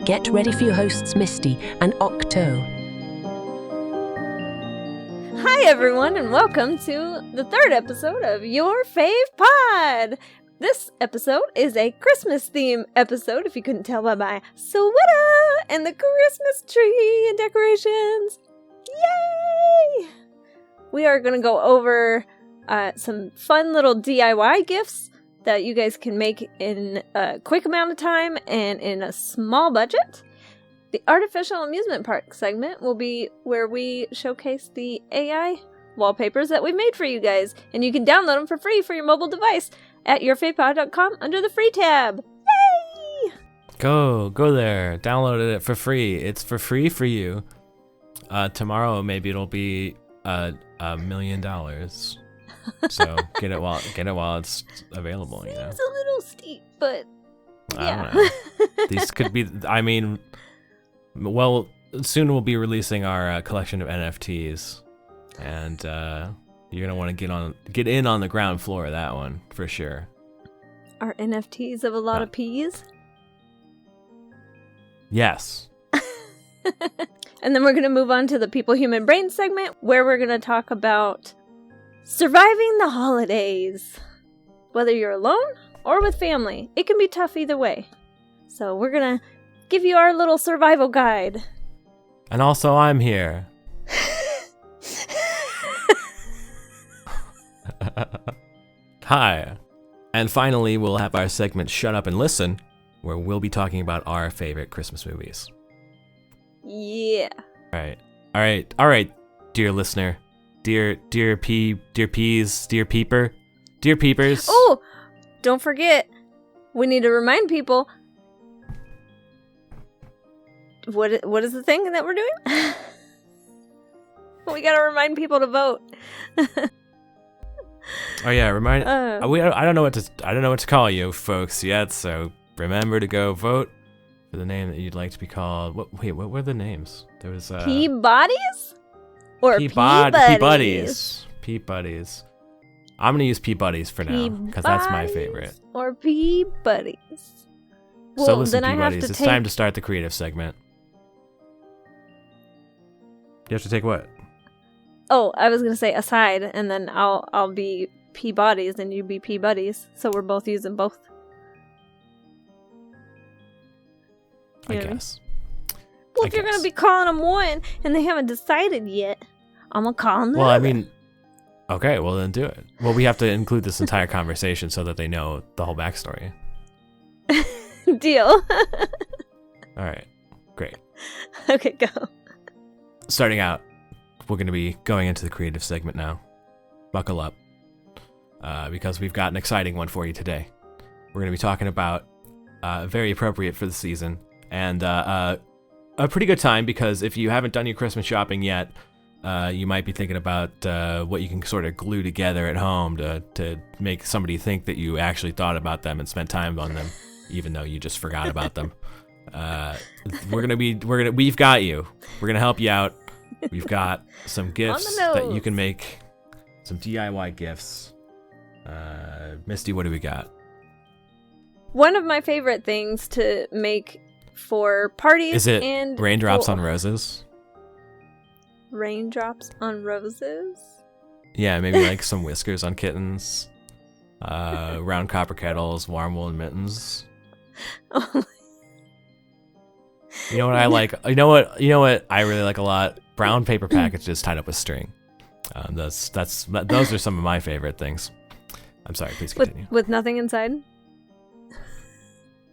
Get ready for your hosts Misty and Octo. Hi everyone, and welcome to the third episode of Your Fave Pod. This episode is a Christmas theme episode, if you couldn't tell by my sweater and the Christmas tree and decorations. Yay! We are going to go over some fun little DIY gifts that you guys can make in a quick amount of time and in a small budget. The Artificial Amusement Park segment will be where we showcase the AI wallpapers that we've made for you guys, and you can download them for free for your mobile device at YourFavePod.com under the free tab. Yay! Go there. Download it for free. It's for free for you. Tomorrow maybe it'll be $1 million. So get it while it's available. Seems a little steep, but yeah. I don't know. These could be. I mean, well, soon we'll be releasing our collection of NFTs, and you're gonna want to get in on the ground floor of that one for sure. Are NFTs of a lot of peas? Yes. And then we're gonna move on to the People Human Brain segment, where we're gonna talk about surviving the holidays. Whether you're alone or with family, it can be tough either way. So we're gonna give you our little survival guide. And also I'm here. Hi. And finally, we'll have our segment Shut Up and Listen, where we'll be talking about our favorite Christmas movies. Yeah. All right, dear listener. Dear peas, dear peepers. Oh, don't forget, we need to remind people. What is the thing that we're doing? We gotta remind people to vote. Oh yeah, I don't know what to call you folks yet. So remember to go vote for the name that you'd like to be called. What were the names? There was Peabodies or Peabuddies. Peabuddies. I'm gonna use Peabuddies for now because that's my favorite. Or Peabuddies. Well, So listen, then Peabuddies, it's time to start the creative segment. You have to take what? Oh, I was gonna say aside, and then I'll be Peabodies and you be Peabuddies, so we're both using both. I guess. Well, if you're gonna be calling them one and they haven't decided yet, I'm gonna call them. Well, I mean, okay, well then do it. Well, we have to include this entire conversation so that they know the whole backstory. Deal. All right, great. Okay, go. Starting out, we're going to be going into the creative segment now. Buckle up, because we've got an exciting one for you today. We're going to be talking about very appropriate for the season, and a pretty good time, because if you haven't done your Christmas shopping yet, you might be thinking about what you can sort of glue together at home to make somebody think that you actually thought about them and spent time on them, even though you just forgot about them. We've got you. We're gonna help you out. We've got some gifts that you can make, some DIY gifts. Misty, what do we got? One of my favorite things to make for parties is it and raindrops on roses? Raindrops on roses? Yeah, maybe like some whiskers on kittens. Round copper kettles, warm woolen mittens. Oh. You know what I like? You know what I really like a lot? Brown paper packages tied up with string. Those are some of my favorite things. I'm sorry, please continue. With nothing inside?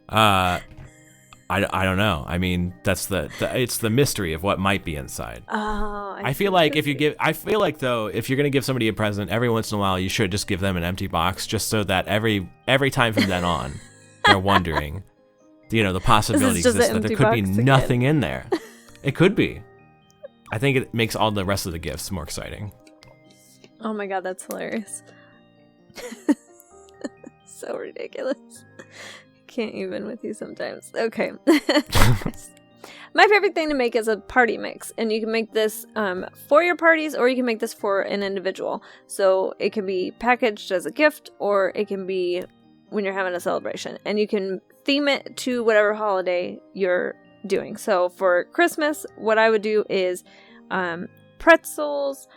I don't know. I mean, it's the mystery of what might be inside. Oh, I feel like if you're gonna give somebody a present, every once in a while you should just give them an empty box, just so that every time from then on, they're wondering. The possibility exists that there could be nothing in there. It could be. I think it makes all the rest of the gifts more exciting. Oh my god, that's hilarious. So ridiculous. Can't even with you sometimes. Okay. My favorite thing to make is a party mix, and you can make this for your parties, or you can make this for an individual. So it can be packaged as a gift, or it can be when you're having a celebration, and you can theme it to whatever holiday you're doing. So for Christmas, what I would do is pretzels,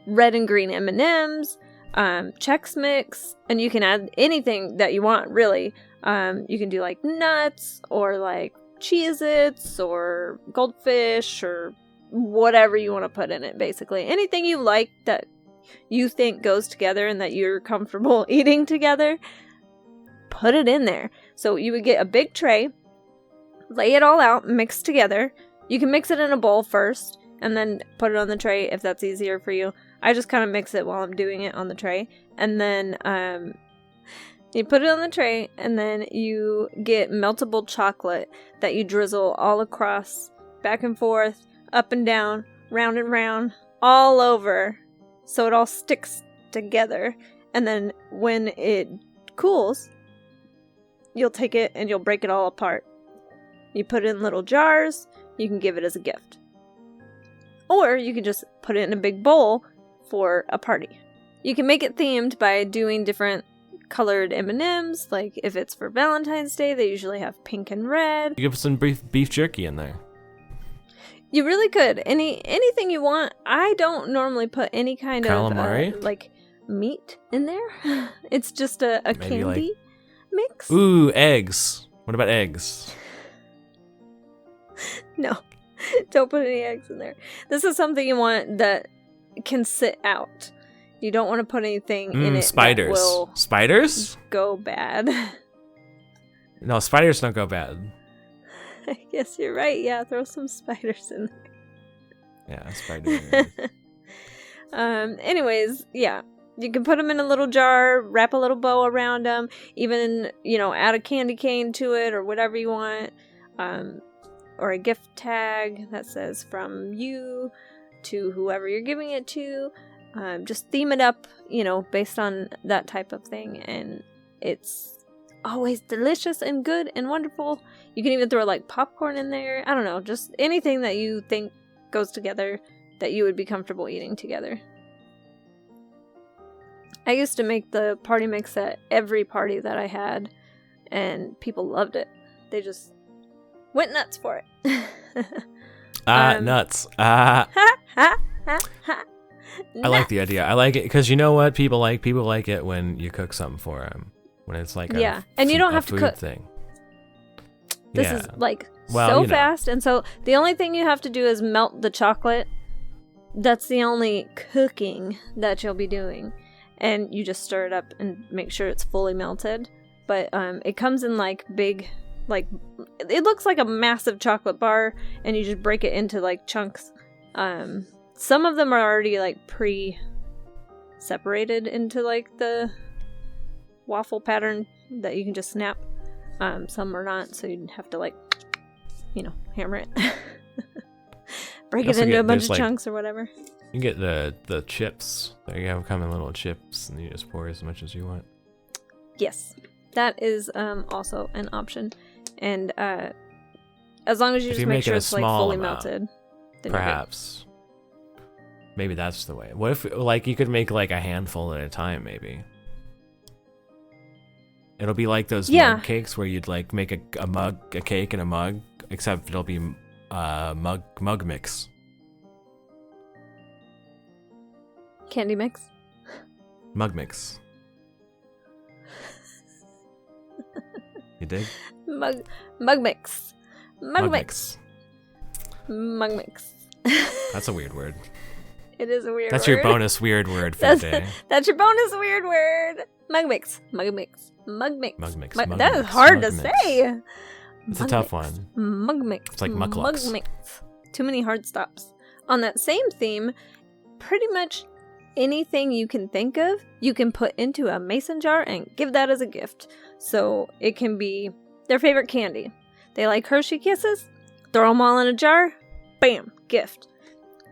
red and green M&Ms, Chex Mix, and you can add anything that you want, really. You can do like nuts or like Cheez-Its or goldfish or whatever you want to put in it, basically. Anything you like that you think goes together and that you're comfortable eating together, put it in there. So you would get a big tray, lay it all out, mix together. You can mix it in a bowl first and then put it on the tray if that's easier for you. I just kind of mix it while I'm doing it on the tray. And then you put it on the tray, and then you get meltable chocolate that you drizzle all across, back and forth, up and down, round and round, all over, so it all sticks together. And then when it cools, you'll take it and you'll break it all apart. You put it in little jars. You can give it as a gift. Or you can just put it in a big bowl for a party. You can make it themed by doing different colored M&Ms. Like if it's for Valentine's Day, they usually have pink and red. You give some beef jerky in there. You really could. Anything you want. I don't normally put any kind Calamari? of like meat in there. It's just a candy mix. Ooh, eggs. What about eggs? No, don't put any eggs in there. This is something you want that can sit out. You don't want to put anything in it spiders. that will Spiders? go bad. No, spiders don't go bad. I guess you're right. Yeah, throw some spiders in there. Yeah, spiders. Anyways, yeah. You can put them in a little jar, wrap a little bow around them, even, add a candy cane to it or whatever you want. Or a gift tag that says from you to whoever you're giving it to. Just theme it up, based on that type of thing. And it's always delicious and good and wonderful. You can even throw like popcorn in there. I don't know, just anything that you think goes together that you would be comfortable eating together. I used to make the party mix at every party that I had, and people loved it. They just went nuts for it. Nuts. Ha, ha, ha. I like the idea. I like it because you know what people like? People like it when you cook something for them. When it's like and you don't have to cook. Thing. This is like so fast, and so the only thing you have to do is melt the chocolate. That's the only cooking that you'll be doing. And you just stir it up and make sure it's fully melted. But it comes in like big, like, it looks like a massive chocolate bar, and you just break it into like chunks. Some of them are already like pre-separated into like the waffle pattern that you can just snap. Some are not, so you'd have to like, hammer it. Break it into a bunch of chunks or whatever. You can get the chips. There you have come in little chips, and you just pour as much as you want. Yes, that is also an option. And as long as you just make sure it's like fully melted, then perhaps. Maybe that's the way. What if you could make like a handful at a time? Maybe it'll be like those mug cakes where you'd like make a cake in a mug, except it'll be mug mix. Candy mix? Mug mix. You dig? Mug mix. Mug mix. That's a weird word. It is a weird word. That's your bonus weird word for the day. That's your bonus weird word. Mug mix. Mug mix. That is hard to say. It's a tough one. Mug mix. It's like mucklucks. Mug mix. Too many hard stops. On that same theme, pretty much anything you can think of, you can put into a mason jar and give that as a gift. So it can be their favorite candy. They like Hershey Kisses? Throw them all in a jar. Bam, gift.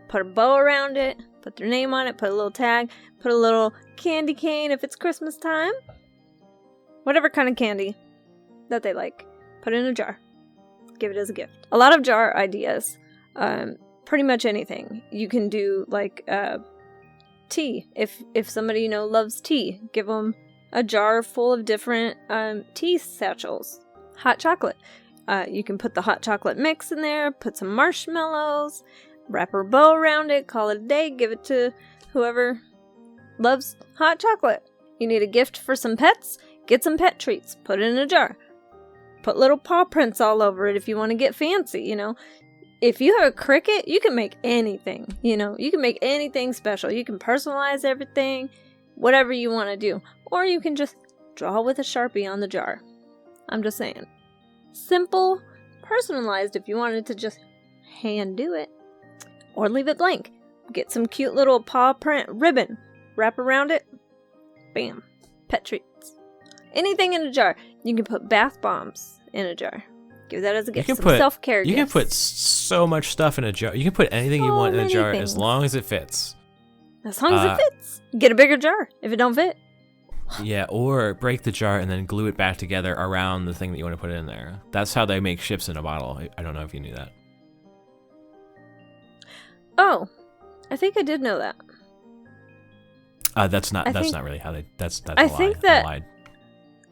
Put a bow around it, put their name on it, put a little tag, put a little candy cane if it's Christmas time. Whatever kind of candy that they like, put it in a jar. Give it as a gift. A lot of jar ideas. Pretty much anything. You can do like tea. If somebody loves tea, give them a jar full of different tea satchels. Hot chocolate. You can put the hot chocolate mix in there, put some marshmallows, wrap a bow around it, call it a day, give it to whoever loves hot chocolate. You need a gift for some pets, get some pet treats, put it in a jar. Put little paw prints all over it if you want to get fancy, you know. If you have a Cricut, you can make anything, you know. You can make anything special. You can personalize everything, whatever you want to do. Or you can just draw with a Sharpie on the jar. I'm just saying. Simple, personalized if you wanted to just hand do it. Or leave it blank. Get some cute little paw print ribbon. Wrap around it. Bam. Pet treats. Anything in a jar. You can put bath bombs in a jar. Give that as a gift. Some self-care gifts. You can put so much stuff in a jar. You can put anything you want in a jar as long as it fits. As long as it fits. Get a bigger jar if it don't fit. Yeah, or break the jar and then glue it back together around the thing that you want to put in there. That's how they make ships in a bottle. I don't know if you knew that. Oh, I think I did know that. That's not really how they. That's a lie.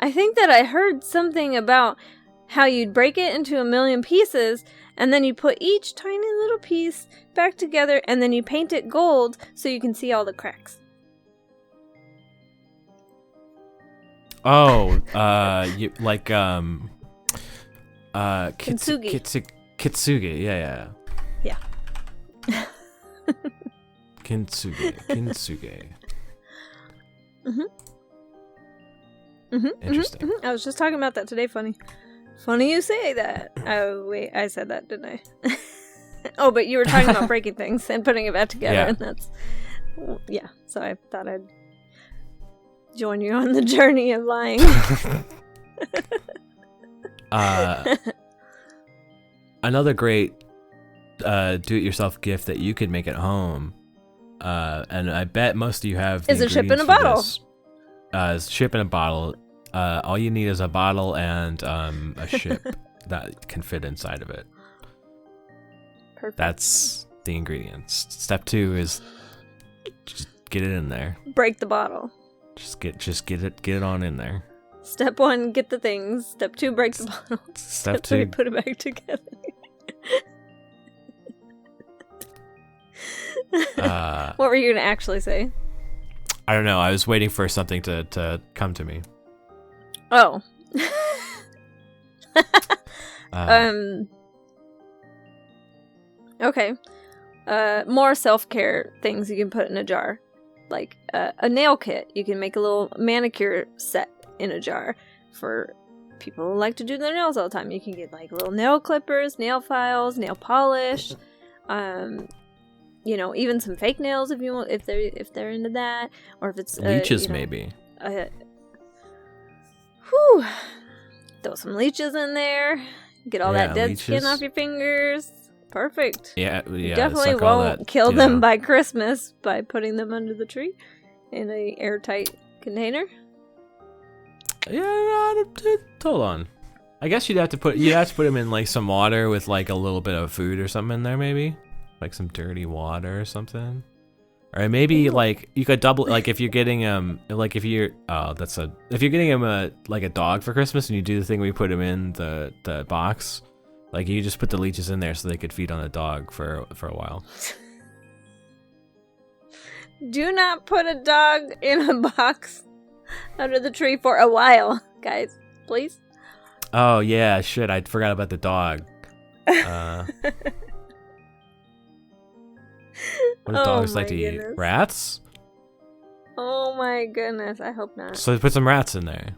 I think that I heard something about how you'd break it into 1,000,000 pieces, and then you put each tiny little piece back together, and then you paint it gold so you can see all the cracks. Oh, Kintsugi. Kitsugi, yeah. Yeah. Kintsugi. Interesting. I was just talking about that today. Funny you say that. Oh wait, I said that, didn't I? Oh, but you were talking about breaking things and putting it back together, and that's so I thought I'd join you on the journey of lying. Another great do-it-yourself gift that you could make at home, and I bet most of you have the is a ship in a bottle. Ship in a bottle. All you need is a bottle and a ship that can fit inside of it. Perfect. That's the ingredients. Step 2 is just get it in there. Break the bottle. Just get it on in there. Step 1, get the things. Step 2, break the bottle. Step 2, put it back together. What were you gonna actually say? I don't know. I was waiting for something to come to me. Oh. Okay. More self-care things you can put in a jar. Like a nail kit. You can make a little manicure set in a jar for people who like to do their nails all the time. You can get like little nail clippers, nail files, nail polish. You know, even some fake nails if you want, if they're into that, or if it's leeches, you know, maybe. Throw some leeches in there. Get all that dead skin off your fingers. Perfect. Yeah. You definitely won't kill them by Christmas by putting them under the tree in a airtight container. Yeah, hold on. I guess you'd have to put them in like some water with like a little bit of food or something in there, maybe. Like some dirty water or something, or maybe like you could double, like if you're getting if you're getting him like a dog for Christmas and you do the thing where you put him in the box, like you just put the leeches in there so they could feed on the dog for a while. Do not put a dog in a box under the tree for a while, guys, please. Oh yeah, shit, I forgot about the dog. What do dogs like to eat? Rats? Oh my goodness, I hope not. So put some rats in there.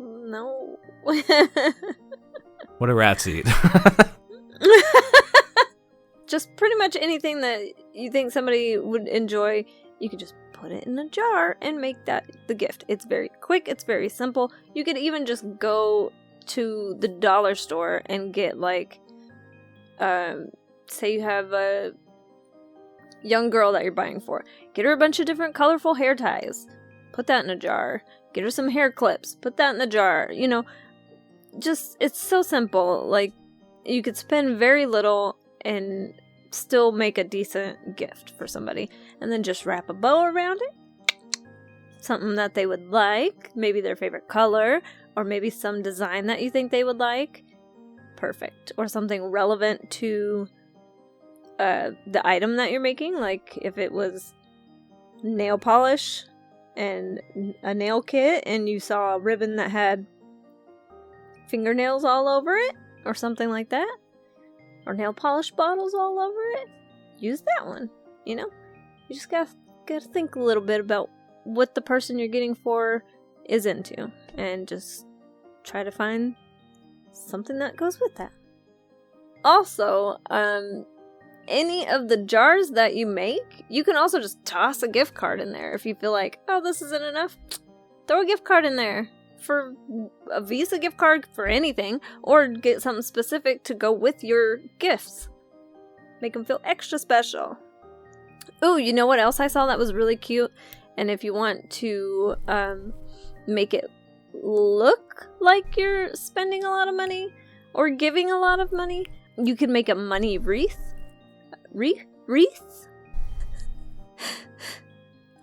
No. What do rats eat? Just pretty much anything that you think somebody would enjoy, you could just put it in a jar and make that the gift. It's very quick, it's very simple. You could even just go to the dollar store and get like say you have a young girl that you're buying for. Get her a bunch of different colorful hair ties. Put that in a jar. Get her some hair clips. Put that in the jar. You know, just, it's so simple. Like, you could spend very little and still make a decent gift for somebody. And then just wrap a bow around it. Something that they would like. Maybe their favorite color. or maybe some design that you think they would like, perfect. Or something relevant to the item that you're making, like if it was nail polish and a nail kit and you saw a ribbon that had fingernails all over it or something like that, or nail polish bottles all over it, use that one. You know, you just gotta think a little bit about what the person you're getting for is into and just try to find something that goes with that. Also, any of the jars that you make, you can also just toss a gift card in there if you feel like, oh, this isn't enough. Throw a gift card in there for a Visa gift card for anything, or get something specific to go with your gifts. Make them feel extra special. Ooh, you know what else I saw that was really cute? And if you want to make it look like you're spending a lot of money or giving a lot of money, you can make a money wreath. Wreath?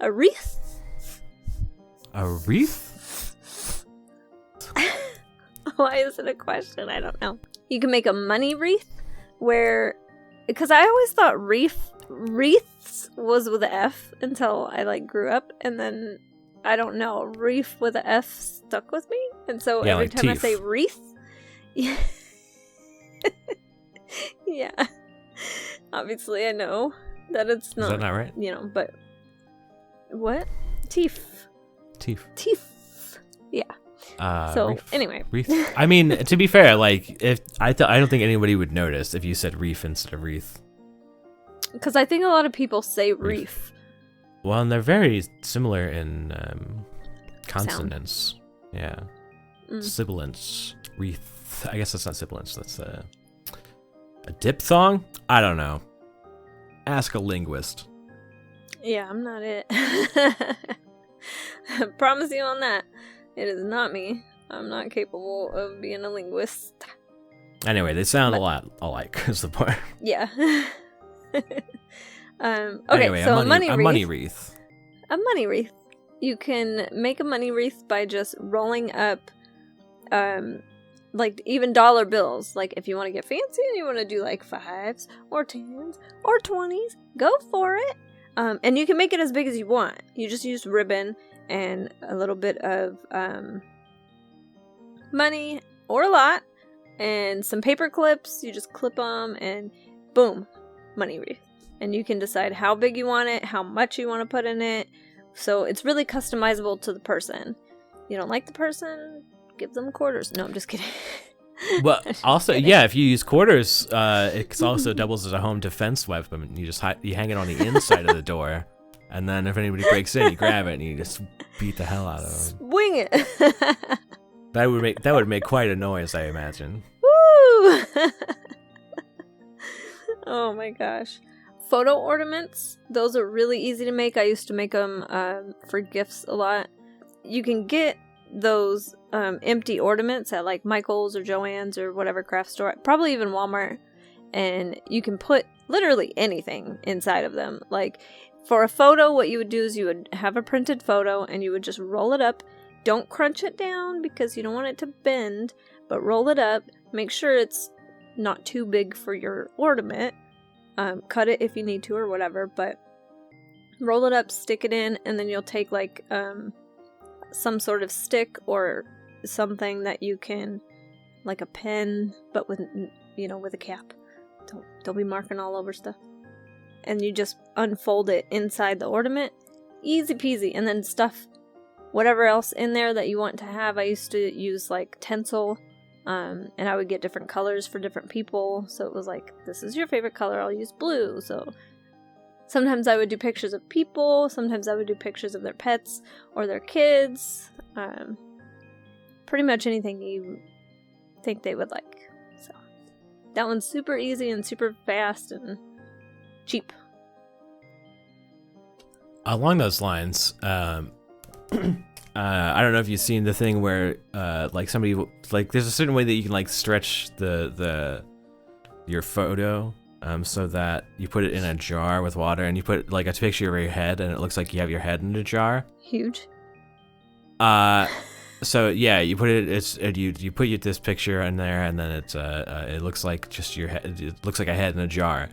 A wreath? A wreath? Why is it a question? I don't know. You can make a money wreath where, because I always thought wreaths was with an F until I grew up, and then I don't know, wreath with an F stuck with me, and so yeah, every like time teeth. I say wreath, yeah, obviously I know that it's not. Is that not right? You know, but what? Teeth. Yeah. So wreath. anyway, Wreath. I mean, to be fair, if I don't think anybody would notice if you said wreath instead of wreath. because I think a lot of people say wreath. Well, and they're very similar in consonants. Yeah. Sibilants. Wreath. I guess that's not sibilants. That's a diphthong? I don't know. Ask a linguist. Yeah, I'm not it. I promise you on that. It is not me. I'm not capable of being a linguist. Anyway, they sound a lot alike, is the point. Yeah. Okay, Anyway, so a money wreath. A money wreath. You can make a money wreath by just rolling up, even dollar bills. Like, if you want to get fancy and you want to do, 5s or 10s or 20s, go for it. And you can make it as big as you want. You just use ribbon and a little bit of money, or a lot, and some paper clips. You just clip them and boom, money wreath. And you can decide how big you want it, how much you want to put in it. So it's really customizable to the person. You don't like the person, give them quarters. No, I'm just kidding. Well, also, yeah, if you use quarters, it also doubles as a home defense weapon. You just you hang it on the inside of the door, and then if anybody breaks in, you grab it and you just beat the hell out of them. Swing it. That would make quite a noise, I imagine. Woo! Oh my gosh. Photo ornaments, those are really easy to make. I used to make them for gifts a lot. You can get those empty ornaments at Michael's or Joann's or whatever craft store, probably even Walmart, and you can put literally anything inside of them. For a photo, what you would do is you would have a printed photo and you would just roll it up. Don't crunch it down because you don't want it to bend, but roll it up. Make sure it's not too big for your ornament. Cut it if you need to or whatever, but roll it up, stick it in, and then you'll take some sort of stick or something that you can, like a pen, but with a cap. Don't be marking all over stuff. And you just unfold it inside the ornament. Easy peasy. And then stuff whatever else in there that you want to have. I used to use tinsel, and I would get different colors for different people. So it was this is your favorite color, I'll use blue. So sometimes I would do pictures of people, sometimes I would do pictures of their pets or their kids. Pretty much anything you think they would like. So that one's super easy and super fast and cheap. Along those lines, I don't know if you've seen the thing where somebody there's a certain way that you can stretch your photo so that you put it in a jar with water and you put a picture of your head and it looks like you have your head in a jar. Huge. So yeah, you put it. You put this picture in there, and then it looks like just your head. It looks like a head in a jar,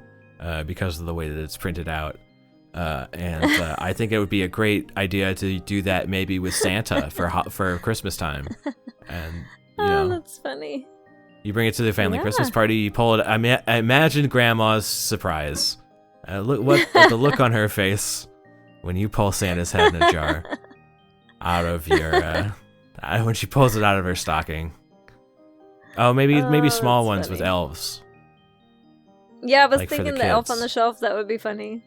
because of the way that it's printed out. And I think it would be a great idea to do that maybe with Santa for Christmas time. And you know, that's funny. You bring it to the family Christmas party. You pull it. I imagine Grandma's surprise. Look the look on her face when you pull Santa's head in a jar out of your when she pulls it out of her stocking. Oh, maybe small ones funny. With elves. Yeah, I was Like for thinking the the elf kids. on the shelf. That would be funny.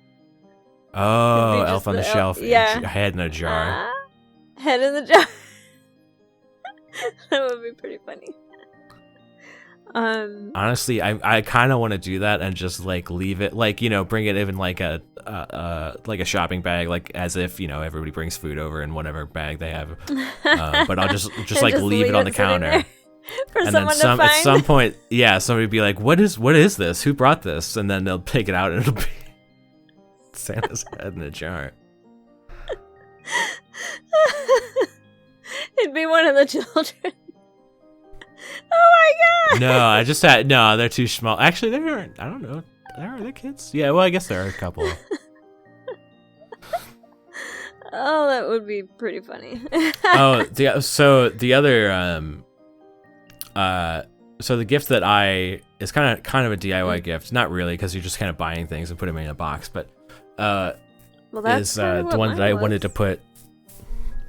Oh, It'd be elf just on the the shelf. yeah. Head in a jar. Head in the jar. That would be pretty funny. Honestly, I kind of want to do that and just like leave it, like, you know, bring it in like a shopping bag, like as if, you know, everybody brings food over in whatever bag they have. But I'll just like leave it on the counter. For and someone then to find. At some point, yeah, somebody would be like, what is this? Who brought this? And then they'll take it out and it'll be Santa's head in a jar. It'd be one of the children. Oh my god! No, I just had no. They're too small. Actually, they aren't. I don't know. Are they kids? Yeah. Well, I guess there are a couple. Oh, that would be pretty funny. So the gift that is kind of a DIY gift. Not really, because you're just kind of buying things and putting them in a box. But well, that's is the one that I wanted to put.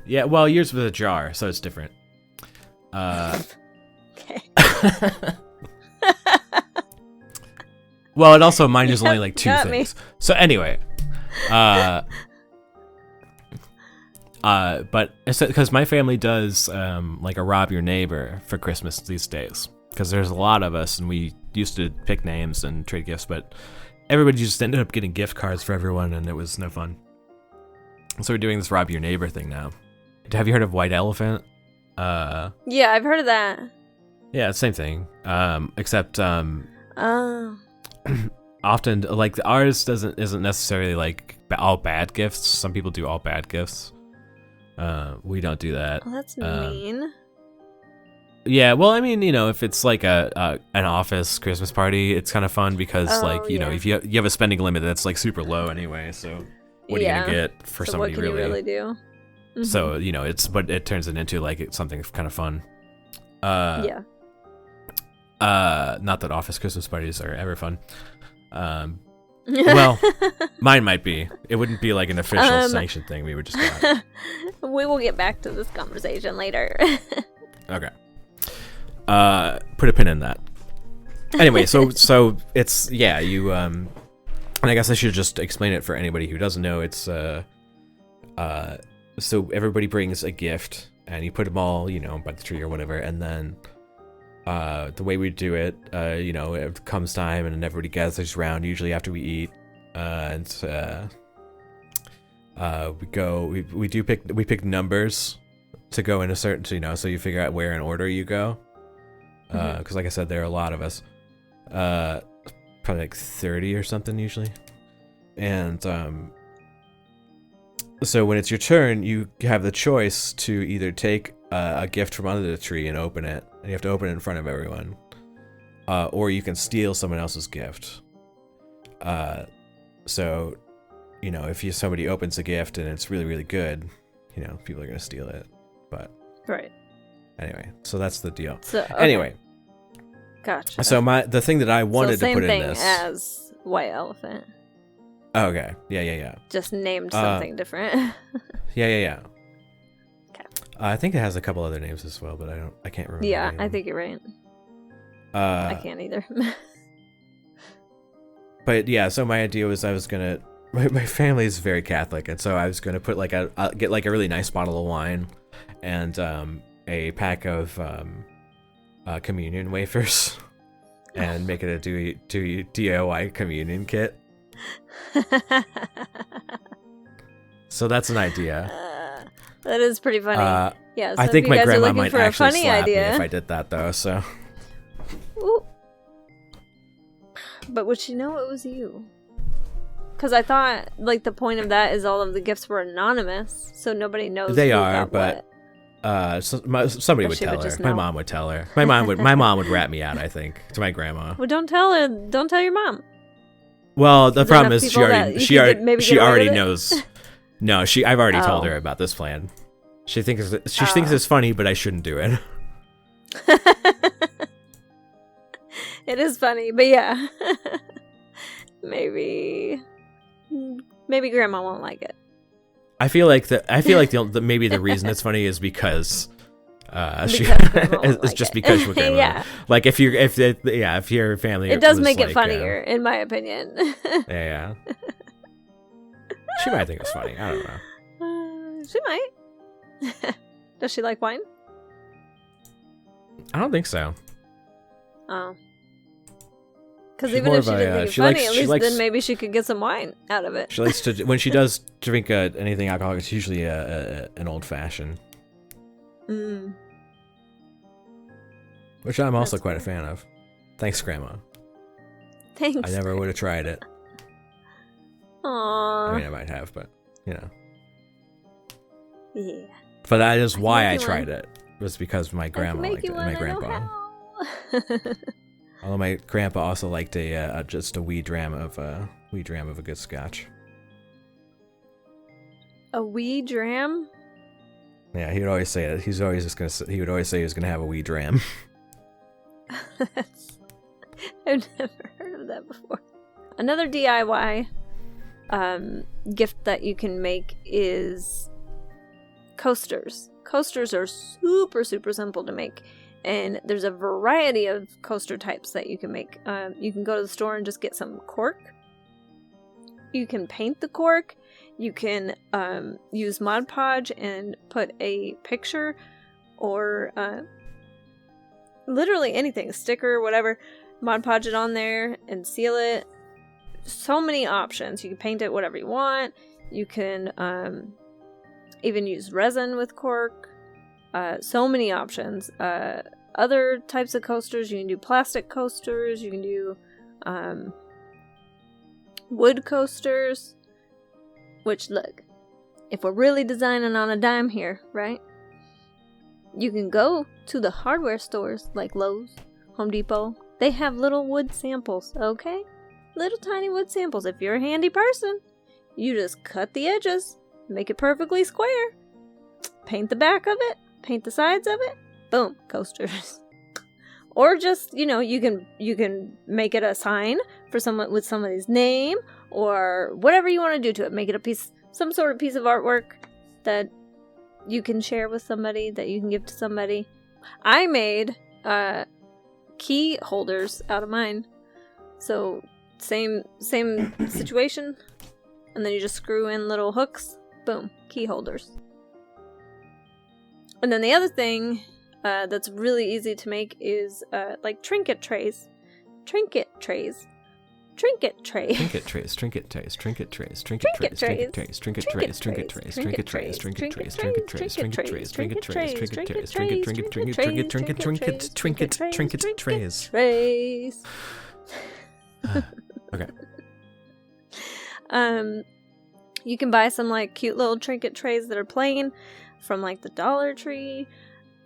Yeah. Well, yours was a jar, so it's different. Okay. Well, it also mine is only like two things. So anyway, but it's because my family does like a rob your neighbor for Christmas these days, because there's a lot of us and we used to pick names and trade gifts, but everybody just ended up getting gift cards for everyone and it was no fun. So we're doing this rob your neighbor thing now. Have you heard of White Elephant? Yeah, I've heard of that. Yeah, same thing. Except Oh. often like ours isn't necessarily like all bad gifts. Some people do all bad gifts. We don't do that. Oh, that's mean. Yeah, well, I mean, you know, if it's like an office Christmas party, it's kind of fun because like, you know, if you have a spending limit that's like super low anyway, so what are you gonna get for somebody what can you really do? Mm-hmm. So, you know, it turns it into like something kind of fun. Yeah. Not that office Christmas parties are ever fun. Well, mine might be. It wouldn't be like an official sanctioned thing. We would just go out. We will get back to this conversation later. Okay. Put a pin in that. Anyway, so it's you and I guess I should just explain it for anybody who doesn't know. It's so everybody brings a gift and you put them all, you know, by the tree or whatever, and then the way we do it, you know, it comes time and everybody gathers around, usually after we eat, and we pick numbers to go in a certain, you know, so you figure out where in order you go, because like I said, there are a lot of us, probably like 30 or something usually, and so when it's your turn, you have the choice to either take a gift from under the tree and open it, and you have to open it in front of everyone, or you can steal someone else's gift. So, you know, if somebody opens a gift and it's really, really good, you know, people are gonna steal it. But right. Anyway, so that's the deal. So, okay. Anyway, gotcha. so the thing that I wanted to put in this same thing as White Elephant. Okay. Yeah. Just named something different. Yeah. Okay. I think it has a couple other names as well, but I can't remember. Yeah, I think you're right. I can't either. But yeah, so my idea was I was gonna. My family is very Catholic, and so I was gonna put get like a really nice bottle of wine, and a pack of communion wafers, and make it a DIY communion kit. So that's an idea. That is pretty funny. Yeah, so I think if you my guys grandma are looking might for actually a funny slap idea, me if I did that, though. So. Ooh. But would she know it was you? Because I thought, like, the point of that is all of the gifts were anonymous, so nobody knows. They who are, got but what. Somebody would tell her. My mom would tell her. My mom would rat me out, I think, to my grandma. Well, don't tell her. Don't tell your mom. Well, the problem is she already knows. No, I've already told her about this plan. She thinks it's funny, but I shouldn't do it. It is funny, but yeah. Maybe grandma won't like it. I feel like maybe the reason it's funny is because because she would grandma. Yeah. Like if your family, it does make it funnier, in my opinion. Yeah. She might think it's funny. I don't know. She might. Does she like wine? I don't think so. Oh. Because even if she didn't think it's funny, at least then maybe she could get some wine out of it. She likes to, when she does drink anything alcoholic, it's usually an old fashioned. Which I'm also quite a fan of. Thanks, Grandma. Thanks. I never would have tried it. Aww. I mean, I might have, but, Yeah. But that is why I tried it. It was because my grandma liked it, and my grandpa. Although my grandpa also liked just a wee dram of a good scotch. A wee dram? Yeah, he would always say it. He would always say he was gonna have a wee dram. I've never heard of that before. Another DIY gift that you can make is coasters. Coasters are super, super simple to make. And there's a variety of coaster types that you can make. You can go to the store and just get some cork. You can paint the cork. You can use Mod Podge and put a picture or literally anything, sticker, whatever. Mod Podge it on there and seal it. So many options. You can paint it whatever you want. You can even use resin with cork. So many options. Other types of coasters, you can do plastic coasters, you can do wood coasters, which, look, if we're really designing on a dime here, right? You can go to the hardware stores like Lowe's, Home Depot. They have little wood samples, okay? Little tiny wood samples. If you're a handy person, you just cut the edges, make it perfectly square, paint the back of it, paint the sides of it, boom, coasters. Or just, you can make it a sign for someone with somebody's name or whatever you want to do to it. Make it some sort of piece of artwork that you can share with somebody, that you can give to somebody. I made key holders out of mine. So same situation. And then you just screw in little hooks. Boom, key holders. And then the other thing that's really easy to make is like trinket trays. Trinket trays. Trinket trays. Trinket trays. Trinket trays. Trinket trays. Trinket trays. Trinket trays. Trinket trays. Trinket trays. Trinket trays. Trinket trays. Trinket trays. Trinket trays. Trinket trays. Trinket trays. Trinket trays. Trays. Okay. You can buy some like cute little trinket trays that are plain from like the Dollar Tree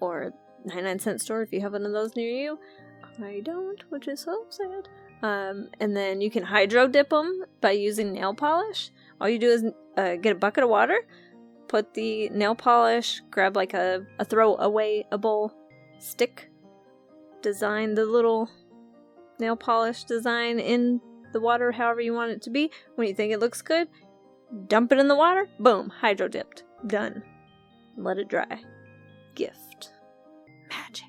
or 99-cent store if you have one of those near you. I don't, which is so sad. And then you can hydro dip them by using nail polish. All you do is get a bucket of water, put the nail polish, grab like a throwawayable stick, design the little nail polish design in the water however you want it to be. When you think it looks good, dump it in the water, boom, hydro dipped, done. Let it dry. Gift. Magic.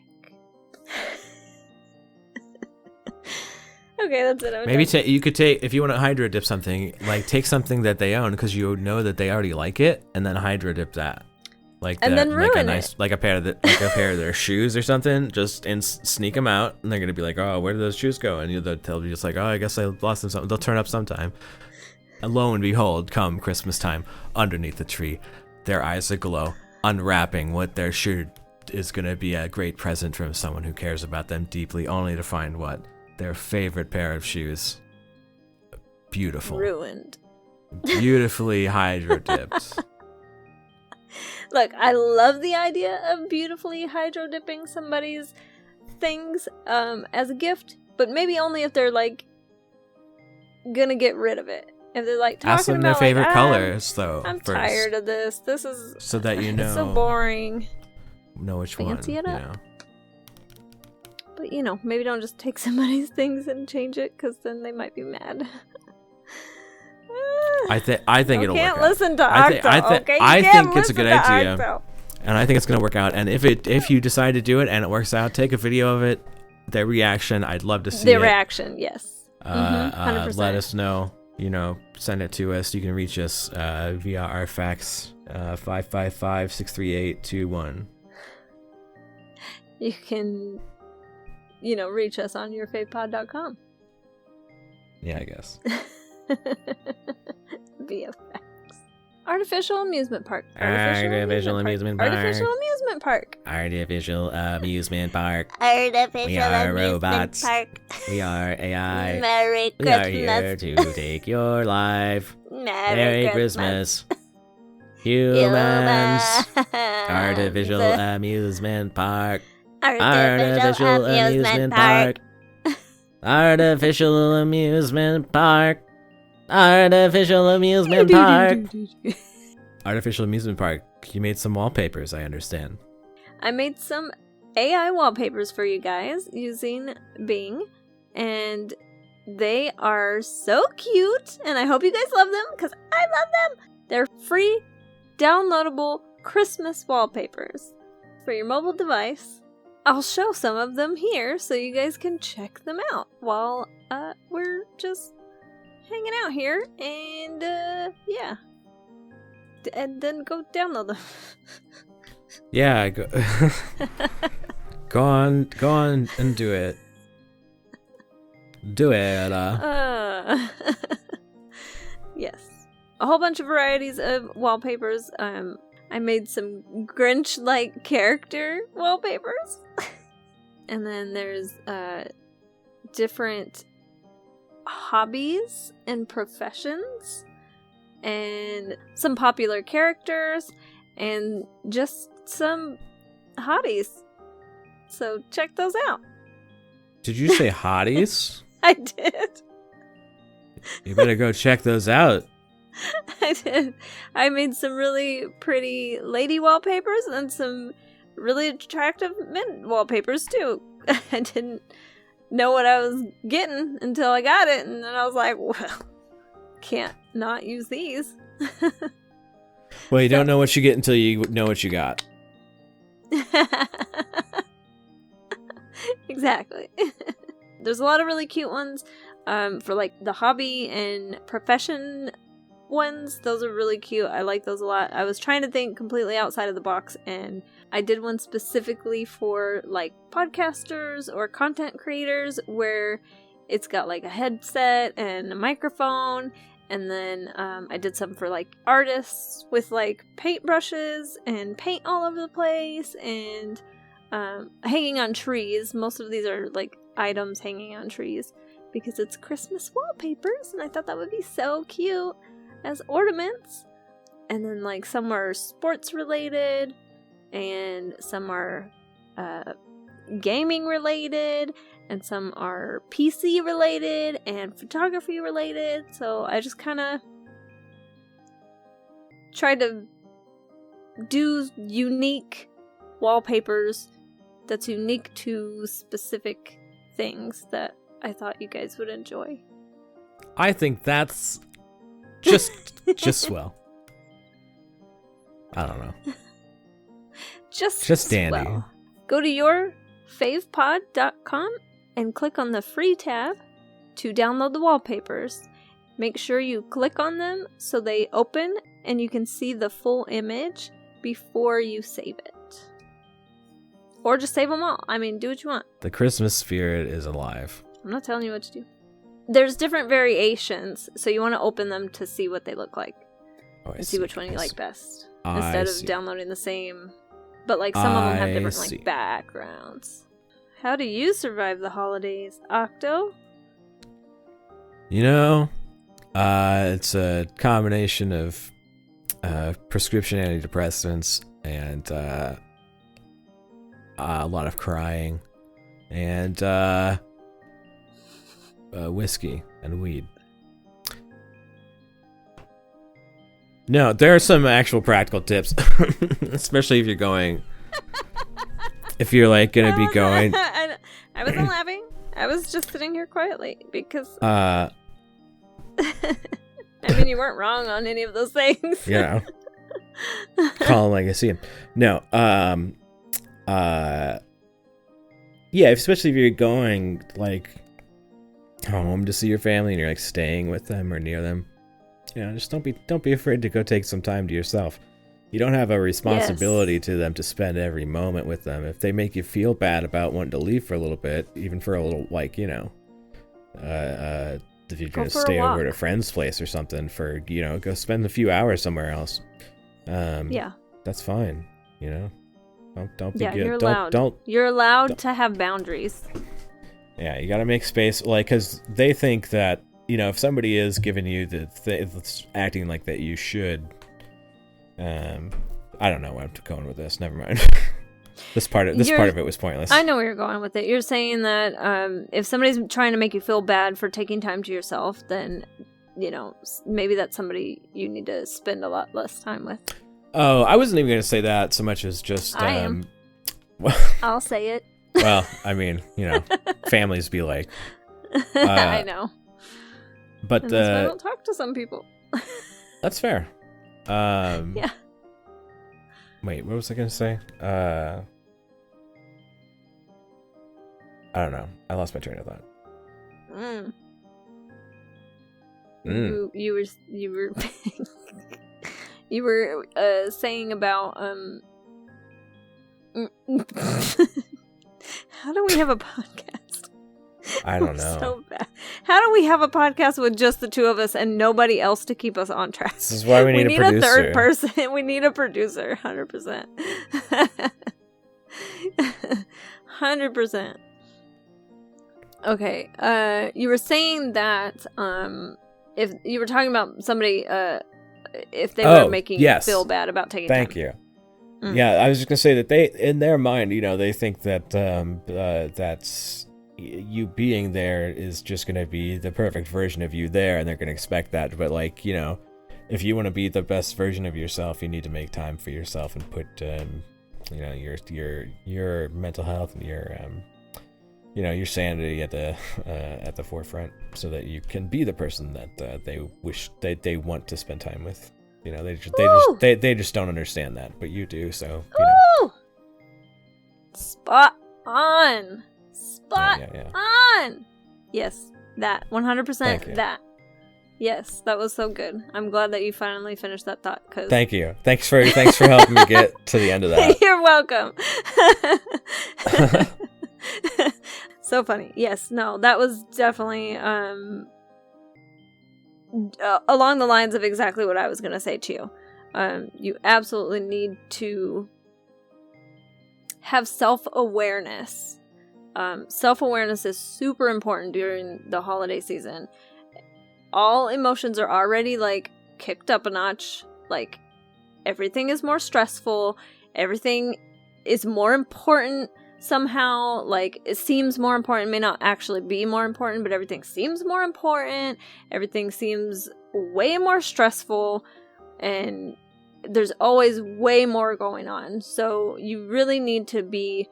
Okay, that's it. Maybe you could take, if you want to hydro dip something, like take something that they own because you know that they already like it, and then hydro dip that. Then ruin it. Like a pair of their shoes or something, just sneak them out, and they're gonna be like, oh, where did those shoes go? And they'll be just like, oh, I guess I lost them. They'll turn up sometime. And lo and behold, come Christmas time, underneath the tree, their eyes aglow, unwrapping what they're sure is gonna be a great present from someone who cares about them deeply, only to find what? Their favorite pair of shoes. Beautiful. Ruined. Beautifully hydro dipped. Look, I love the idea of beautifully hydro dipping somebody's things as a gift, but maybe only if they're like gonna get rid of it. If they're like talking Ask them about their favorite like, colors, though. I'm first, tired of this. This is so that you know. it's so boring. Know which Fancy one. it up. But maybe don't just take somebody's things and change it, because then they might be mad. I think it'll work out. Can't listen to Octo. Okay, I think it's a good idea, Octo. and I think it's gonna work out. And if you decide to do it and it works out, take a video of it, their reaction. I'd love to see their reaction. Yes. 100%. Let us know. Send it to us. You can reach us via our fax 555-638-21. You can, reach us on YourFavePod.com. Yeah, I guess. Via fax. Artificial amusement park. Artificial amusement park. Artificial amusement park. Artificial amusement park. Artificial We are amusement robots. park. We are AI. Merry We Christmas. are here to take your life. Merry Christmas. Humans. Artificial amusement park. Artificial amusement park. Artificial amusement park. Artificial amusement park. Artificial amusement park. You made some wallpapers, I understand. I made some AI wallpapers for you guys using Bing, and they are so cute, and I hope you guys love them, because I love them! They're free, downloadable Christmas wallpapers for your mobile device. I'll show some of them here so you guys can check them out while we're just hanging out here, and yeah. And then go download them. Yeah, go on and do it. Do it. Yes. A whole bunch of varieties of wallpapers. I made some Grinch-like character wallpapers. And then there's different hobbies and professions, and some popular characters, and just some hotties. So check those out. Did you say hotties? I did. You better go check those out. I did. I made some really pretty lady wallpapers and some really attractive men wallpapers too. I didn't know what I was getting until I got it, and then I was like, well, can't not use these. Well, you don't know what you get until you know what you got. Exactly. There's a lot of really cute ones for like the hobby and profession ones. Those are really cute. I like those a lot. I was trying to think completely outside of the box, and I did one specifically for like podcasters or content creators where it's got like a headset and a microphone. And then I did some for like artists with like paintbrushes and paint all over the place, and hanging on trees. Most of these are like items hanging on trees because it's Christmas wallpapers, and I thought that would be so cute as ornaments. And then like some are sports related, and some are gaming related, and some are PC related and photography related. So I just kind of tried to do unique wallpapers that's unique to specific things that I thought you guys would enjoy. I think that's just swell. I don't know. Just dandy. swell. Go to YourFavePod.com and click on the free tab to download the wallpapers. Make sure you click on them so they open and you can see the full image before you save it. Or just save them all. I mean, do what you want. The Christmas spirit is alive. I'm not telling you what to do. There's different variations, so you want to open them to see what they look like. Oh, and see which one you like best. I Instead of see. downloading the same. But like some of them have different see. like backgrounds. How do you survive the holidays, Octo? You know, it's a combination of prescription antidepressants, and a lot of crying, and whiskey and weed. No, there are some actual practical tips, especially if you're going. If you're like gonna be going. I wasn't laughing. I was just sitting here quietly because. I mean, you weren't wrong on any of those things. Yeah. Call him like I see him. No. Yeah, especially if you're going like home to see your family and you're like staying with them or near them. You know, just don't be afraid to go take some time to yourself. You don't have a responsibility to them to spend every moment with them. If they make you feel bad about wanting to leave for a little bit, even for a little, like, you know, if you're going to stay over at a friend's place or something for, you know, go spend a few hours somewhere else. Yeah. That's fine. You know, don't be good. You're allowed. You're allowed to have boundaries. Yeah. You got to make space, like, cause they think that, you know, if somebody is giving you the acting like that, you should, I don't know where I'm going with this. Never mind. This part of it was pointless. I know where you're going with it. You're saying that if somebody's trying to make you feel bad for taking time to yourself, then, you know, maybe that's somebody you need to spend a lot less time with. Oh, I wasn't even going to say that so much as just... I am. I'll say it. Well, I mean, you know, families be like... I know. But that's why I don't talk to some people. That's fair. Yeah. Wait, what was I gonna say? I don't know. I lost my train of thought. You were saying about how do we have a podcast? I don't know. So bad. How do we have a podcast with just the two of us and nobody else to keep us on track? This is why we need a producer. A third person. We need a producer, 100%. 100%. Okay. You were saying that if you were talking about somebody, if they were making you feel bad about taking time. Thank you. Yeah, I was just gonna say that they, in their mind, you know, they think that that's. You being there is just going to be the perfect version of you there, and they're going to expect that. But, like, you know, if you want to be the best version of yourself, you need to make time for yourself and put, you know, your mental health and your, you know, your sanity at the forefront, so that you can be the person that they wish they want to spend time with. You know, they just don't understand that, but you do. So, you know. Spot on. Yeah. On. Yes, that 100%. That. Yes, that was so good. I'm glad that you finally finished that thought. Thank you. Thanks for helping me get to the end of that. You're welcome. So funny. Yes. No, that was definitely along the lines of exactly what I was going to say to you. You absolutely need to have self-awareness. Self-awareness is super important during the holiday season. All emotions are already, like, kicked up a notch. Like, everything is more stressful. Everything is more important somehow. Like, it seems more important. It may not actually be more important, but everything seems more important. Everything seems way more stressful. And there's always way more going on. So you really need to be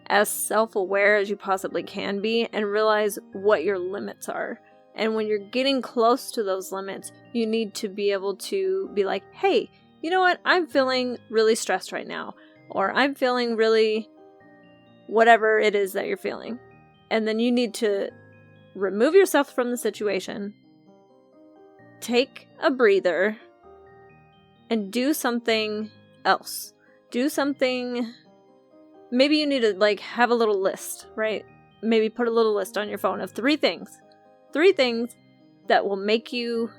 as self-aware as you possibly can be and realize what your limits are. And when you're getting close to those limits, you need to be able to be like, hey, you know what? I'm feeling really stressed right now. Or I'm feeling really whatever it is that you're feeling. And then you need to remove yourself from the situation, take a breather, and do something else. Do something. Maybe you need to, like, have a little list, right? Maybe put a little list on your phone of 3 things. 3 things that will make you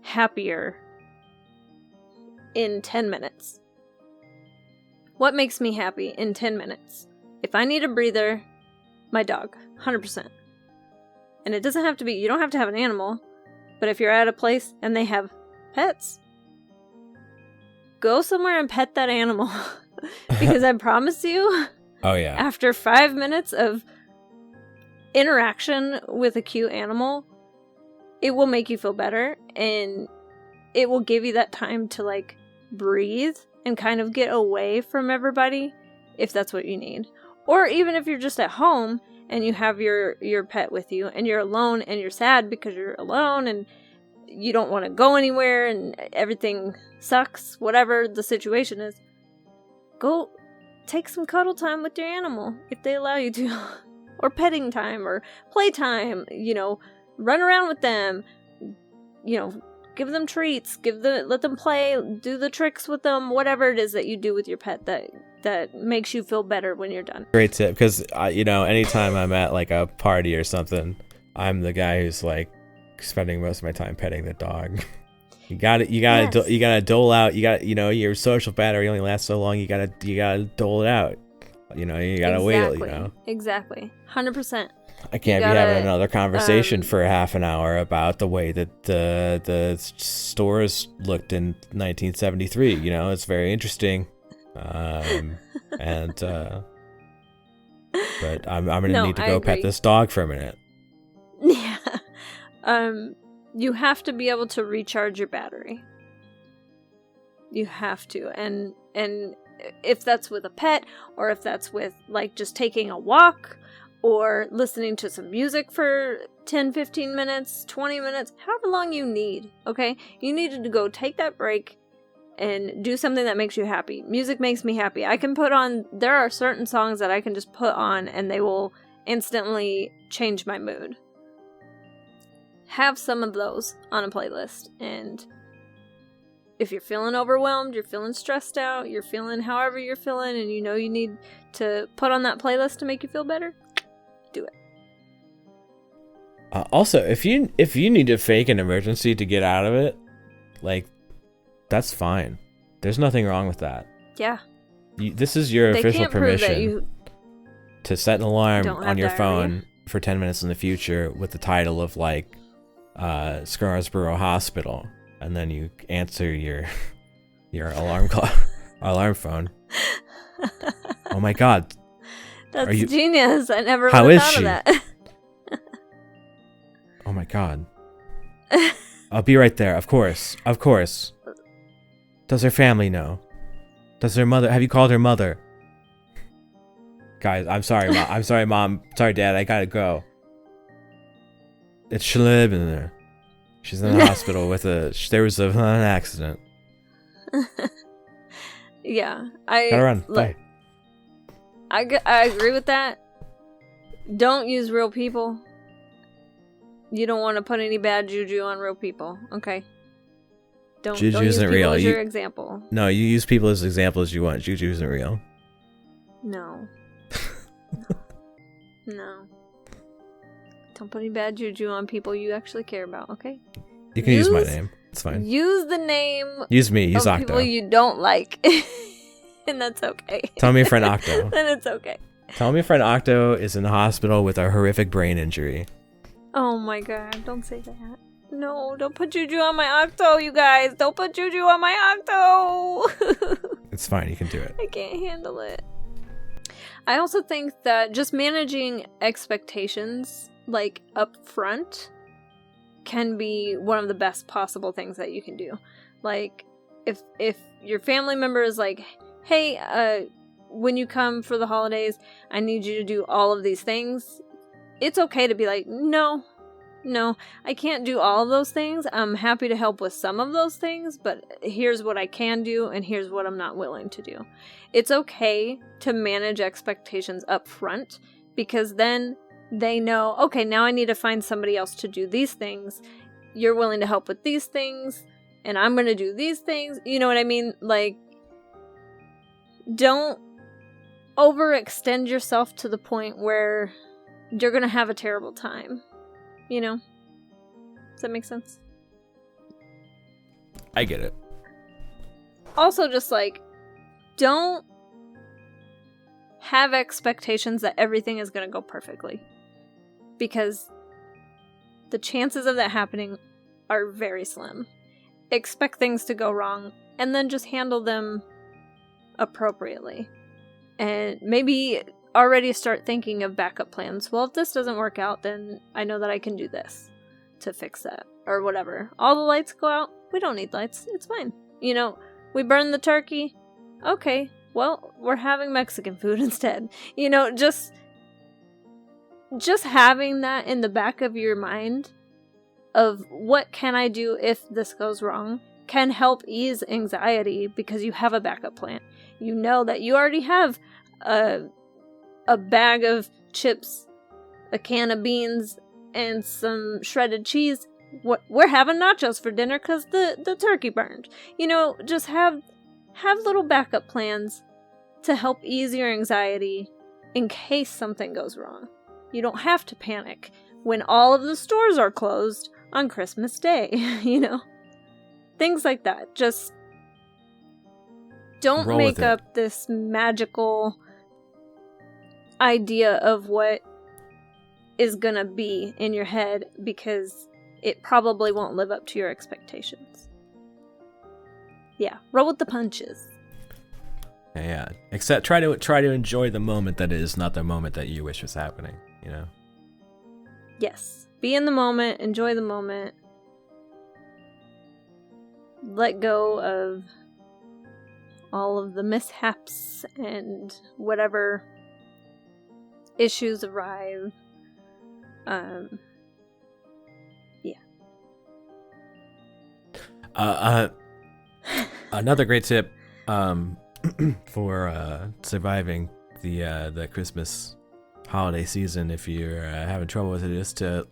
happier in 10 minutes. What makes me happy in 10 minutes? If I need a breather, my dog, 100%. And it doesn't have to be, you don't have to have an animal, but if you're at a place and they have pets, go somewhere and pet that animal. Because I promise you, Oh, yeah. after 5 minutes of interaction with a cute animal, it will make you feel better, and it will give you that time to, like, breathe and kind of get away from everybody, if that's what you need. Or even if you're just at home and you have your pet with you and you're alone and you're sad because you're alone and you don't want to go anywhere and everything sucks, whatever the situation is, go take some cuddle time with your animal if they allow you to. Or petting time or playtime, run around with them, give them treats, let them play, do the tricks with them, whatever it is that you do with your pet that makes you feel better when you're done. Great tip, because anytime I'm at like a party or something, I'm the guy who's like spending most of my time petting the dog. You gotta dole out. Your social battery only lasts so long. You gotta dole it out. You gotta wait. Exactly. 100%. I can't be having another conversation for half an hour about the way that the stores looked in 1973. It's very interesting. But I'm gonna need to go pet this dog for a minute. Yeah. You have to be able to recharge your battery. You have to, and if that's with a pet, or if that's with like just taking a walk, or listening to some music for 10, 15 minutes, 20 minutes, however long you need, okay? You need to go take that break and do something that makes you happy. Music makes me happy. There are certain songs that I can just put on and they will instantly change my mood. Have some of those on a playlist, and if you're feeling overwhelmed, you're feeling stressed out, you're feeling however you're feeling, and you need to put on that playlist to make you feel better, do it. Also, if you need to fake an emergency to get out of it, like, that's fine. There's nothing wrong with that. Yeah. This is your official permission to set an alarm on your phone for 10 minutes in the future with the title of like Scarsborough Hospital, and then you answer your alarm phone. Oh my God. That's genius. I never would have thought of that. Oh my God. I'll be right there. Of course. Does her family know? Does her mother... Have you called her mother? Guys, I'm sorry, Mom. I'm sorry, Mom. Sorry, Dad. I gotta go. It's Shalib in there. She's in the hospital with there was an accident. Yeah. Gotta run. Bye. I agree with that. Don't use real people. You don't want to put any bad juju on real people, okay? Juju don't use isn't people real. As your example. No, you use people as examples you want. Juju isn't real. No. No. Don't put any bad juju on people you actually care about, okay? You can use my name. It's fine. Use the name. Use me. Use of Octo. People you don't like, and that's okay. Tell me a friend Octo. Then it's okay. Tell me a friend Octo is in the hospital with a horrific brain injury. Oh my God! Don't say that. No, don't put juju on my Octo, you guys. Don't put juju on my Octo. It's fine. You can do it. I can't handle it. I also think that just managing expectations, like, up front, can be one of the best possible things that you can do. Like, if your family member is like, hey, when you come for the holidays, I need you to do all of these things, it's okay to be like, no, I can't do all of those things. I'm happy to help with some of those things, but here's what I can do, and here's what I'm not willing to do. It's okay to manage expectations up front, because then they know, okay, now I need to find somebody else to do these things. You're willing to help with these things, and I'm going to do these things. You know what I mean? Like, don't overextend yourself to the point where you're going to have a terrible time. You know? Does that make sense? I get it. Also, just like, don't have expectations that everything is going to go perfectly. Because the chances of that happening are very slim. Expect things to go wrong and then just handle them appropriately. And maybe already start thinking of backup plans. Well, if this doesn't work out, then I know that I can do this to fix that, or whatever. All the lights go out. We don't need lights. It's fine. We burn the turkey. Okay, well, we're having Mexican food instead. Just having that in the back of your mind of what can I do if this goes wrong can help ease anxiety because you have a backup plan. You know that you already have a bag of chips, a can of beans, and some shredded cheese. We're having nachos for dinner because the turkey burned. Just have little backup plans to help ease your anxiety in case something goes wrong. You don't have to panic when all of the stores are closed on Christmas Day, Things like that. Just don't make up this magical idea of what is gonna be in your head because it probably won't live up to your expectations. Yeah, roll with the punches. Yeah. Except try to enjoy the moment that is, not the moment that you wish was happening, Yes. Be in the moment, enjoy the moment. Let go of all of the mishaps and whatever issues arrive. Another great tip for surviving the Christmas holiday season, if you're having trouble with it, is to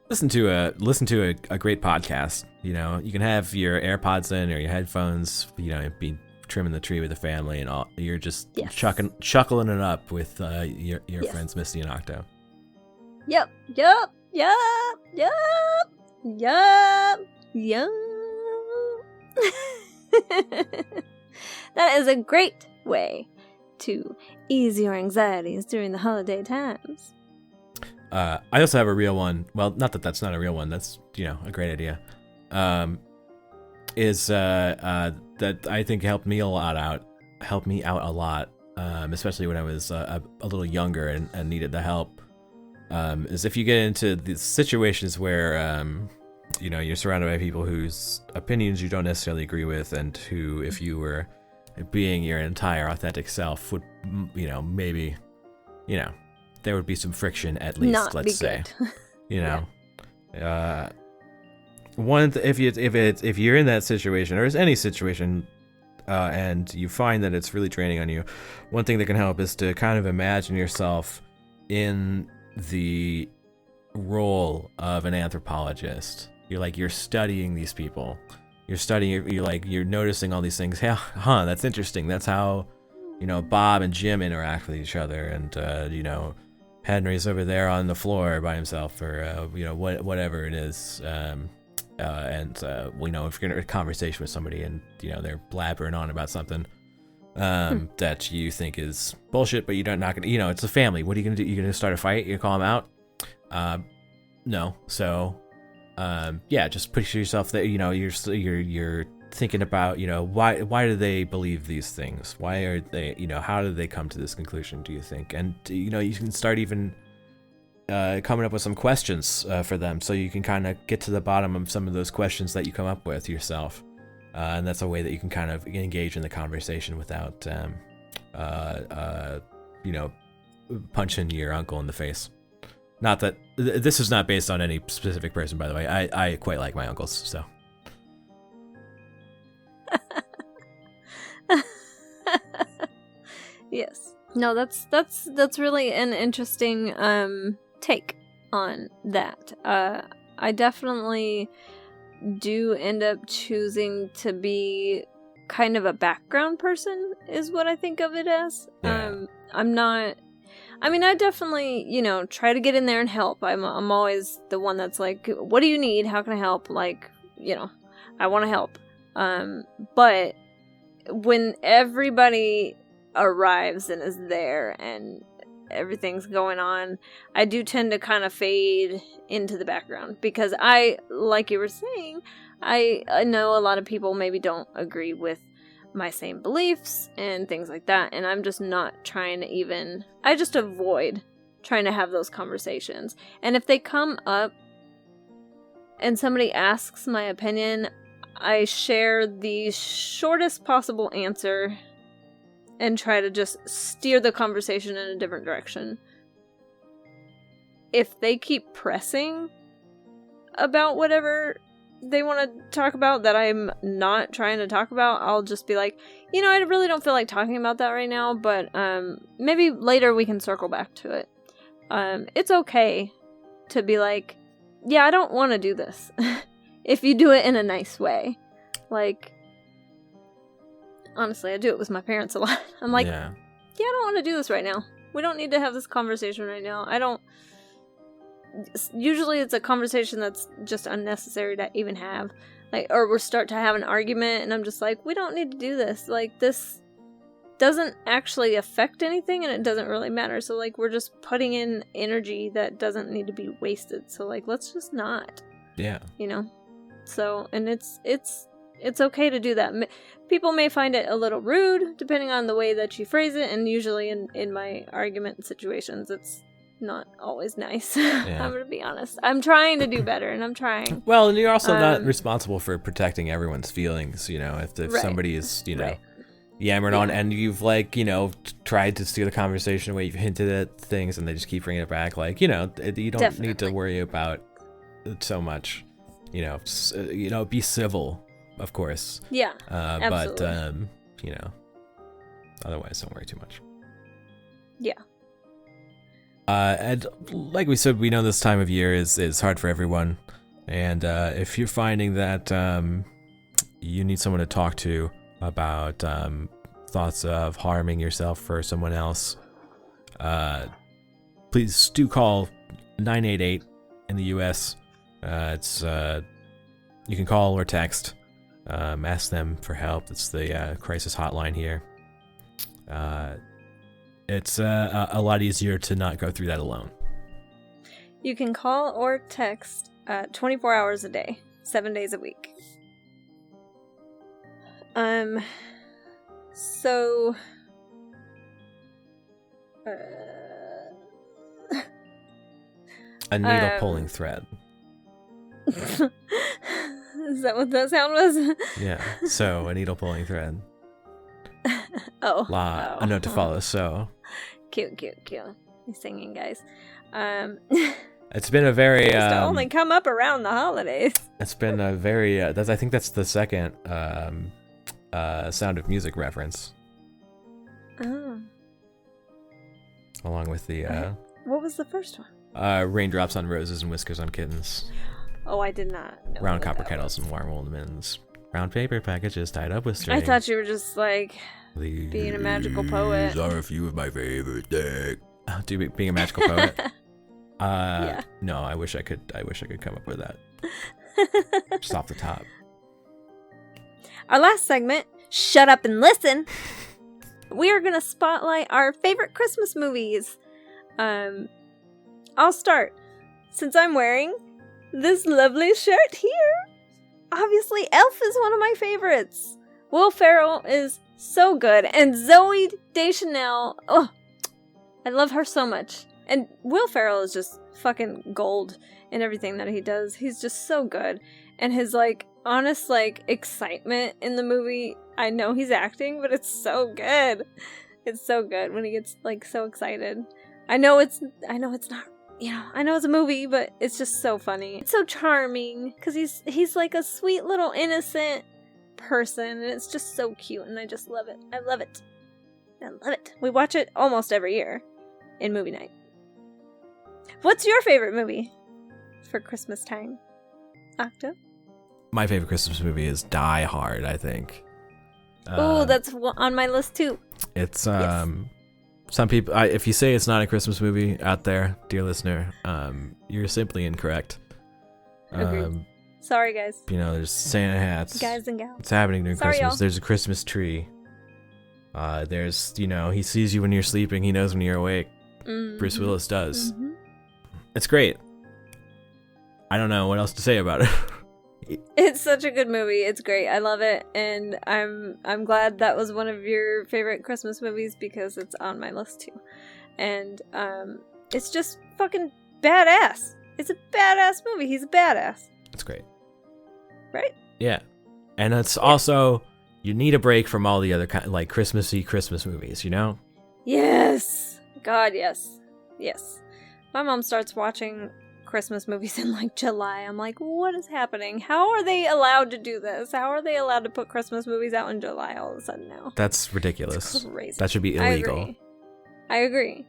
listen to a great podcast. You can have your AirPods in or your headphones. Be trimming the tree with the family and all. You're just chuckling it up with your friends Misty and Octo. Yep. That is a great way to ease your anxieties during the holiday times. I also have a real one. Well, not that that's not a real one. That's a great idea. Is that I think helped me out a lot. Especially when I was a little younger and needed the help. Is if you get into these situations where you're surrounded by people whose opinions you don't necessarily agree with, and who, if you were being your entire authentic self, would maybe there would be some friction at least. Not let's be say, good. if you're in that situation, or is any situation, and you find that it's really draining on you, one thing that can help is to kind of imagine yourself in the role of an anthropologist. You're studying these people. You're noticing all these things. Hey, that's interesting. That's how, Bob and Jim interact with each other. And, Henry's over there on the floor by himself, or, whatever it is. If you're in a conversation with somebody and, they're blabbering on about something, that you think is bullshit, but you're not going to, it's a family. What are you going to do? You're going to start a fight? You call them out? No. So, just picture yourself there. You're thinking about, why do they believe these things? Why are they, how did they come to this conclusion, do you think? And, you can start even coming up with some questions for them, so you can kind of get to the bottom of some of those questions that you come up with yourself. And that's a way that you can kind of engage in the conversation without, punching your uncle in the face. Not that this is not based on any specific person, by the way. I quite like my uncles, so. Yes. No, that's really an interesting take on that. I definitely do end up choosing to be kind of a background person, is what I think of it as. Yeah. I definitely, try to get in there and help. I'm always the one that's like, what do you need? How can I help? Like, I want to help. But when everybody arrives and is there and everything's going on, I do tend to kind of fade into the background, because like you were saying, I know a lot of people maybe don't agree with my same beliefs and things like that. And I'm just not trying to I just avoid trying to have those conversations. And if they come up and somebody asks my opinion, I share the shortest possible answer and try to just steer the conversation in a different direction. If they keep pressing about whatever they want to talk about that I'm not trying to talk about, I'll just be like, I really don't feel like talking about that right now, but maybe later we can circle back to it. It's okay to be like, yeah, I don't want to do this. If you do it in a nice way. Like, honestly, I do it with my parents a lot. I'm like, yeah, I don't want to do this right now. We don't need to have this conversation right now. Usually it's a conversation that's just unnecessary to even have. Like, or we start to have an argument and I'm just like, we don't need to do this. Like, this doesn't actually affect anything and it doesn't really matter. So, like, we're just putting in energy that doesn't need to be wasted. So, like, let's just not. Yeah. So, and it's okay to do that. People may find it a little rude, depending on the way that you phrase it, and usually in my argument situations, it's not always nice. Yeah. I'm gonna be honest. I'm trying to do better, and I'm trying. Well, and you're also not responsible for protecting everyone's feelings, if right. somebody is, right. yammering on, and you've, tried to steer the conversation away, you've hinted at things, and they just keep bringing it back, you don't Definitely. need to worry about it so much. Be civil, of course. Yeah, absolutely. But, otherwise don't worry too much. Yeah. And like we said, we know this time of year is hard for everyone. And if you're finding that you need someone to talk to about thoughts of harming yourself or someone else, please do call 988 in the U.S. You can call or text, ask them for help. It's the crisis hotline here. It's a lot easier to not go through that alone. You can call or text 24 hours a day, 7 days a week. So... a needle pulling thread. Is that what that sound was? Yeah, so a needle pulling thread. A note to follow, so. Cute. You're singing, guys. It's been a very... It's to only come up around the holidays. It's been a very... I think that's the second Sound of Music reference. Oh. Along with the... What was the first one? Raindrops on Roses and Whiskers on Kittens. Oh, I did not know. Round copper kettles and warm old mints. Round paper packages tied up with string. I thought you were just being a magical poet. These are a few of my favorite things. Being a magical poet? Yeah. No, I wish I could come up with that. Just off the top. Our last segment, Shut Up and Listen. We are gonna spotlight our favorite Christmas movies. I'll start. Since I'm wearing this lovely shirt here, obviously Elf is one of my favorites. Will Ferrell is so good, and Zooey Deschanel, I love her so much. And Will Ferrell is just fucking gold in everything that he does. He's just so good. And his honest excitement in the movie, I know he's acting, but it's so good. It's so good when he gets so excited. I know it's not, I know it's a movie, but it's just so funny. It's so charming because he's like a sweet little innocent person, and it's just so cute, and I just love it. I love it. We watch it almost every year in movie night. What's your favorite movie for Christmas time, Octo? My favorite Christmas movie is Die Hard, I think. Oh, that's on my list too. It's some people, if you say it's not a Christmas movie out there, dear listener, you're simply incorrect. Agreed. Sorry, guys. There's Santa hats. Guys and gals. It's happening during Sorry, Christmas. y'all. There's a Christmas tree. There's, he sees you when you're sleeping. He knows when you're awake. Mm-hmm. Bruce Willis does. Mm-hmm. It's great. I don't know what else to say about it. It's such a good movie. It's great. I love it, and I'm glad that was one of your favorite Christmas movies because it's on my list too. And it's just fucking badass. It's a badass movie. He's a badass. It's great. Right? Yeah. And it's also, you need a break from all the other like Christmassy Christmas movies, you know? Yes. God, yes. Yes. My mom starts watching Christmas movies in like July. I'm like, what is happening? How are they allowed to do this? How are they allowed to put Christmas movies out in July all of a sudden now? That's ridiculous. It's crazy. That should be illegal. I agree.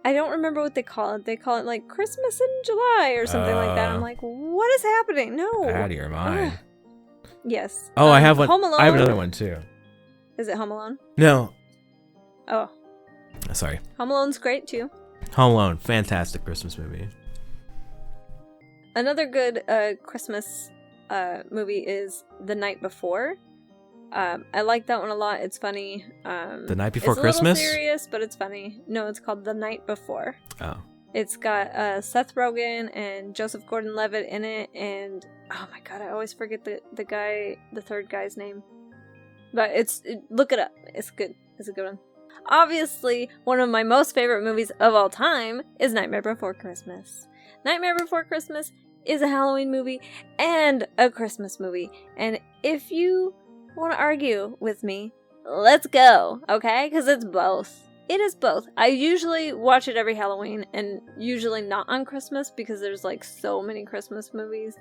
I don't remember what they call it. They call it like Christmas in July or something like that. I'm like, what is happening? No. Out of your mind. Ugh. Yes. Oh, I have one. Home Alone. I have another one too. Is it Home Alone? No. Oh. Sorry. Home Alone's great too. Home Alone, fantastic Christmas movie. Another good Christmas movie is The Night Before. I like that one a lot. It's funny. The Night Before it's Christmas? It's a little serious, but it's funny. No, it's called The Night Before. Oh. It's got Seth Rogen and Joseph Gordon-Levitt in it, and oh my god, I always forget the third guy's name. But look it up. It's good. It's a good one. Obviously, one of my most favorite movies of all time is Nightmare Before Christmas. Nightmare Before Christmas is a Halloween movie and a Christmas movie. And if you want to argue with me, let's go, okay? Because it's both. It is both. I usually watch it every Halloween and usually not on Christmas because there's like so many Christmas movies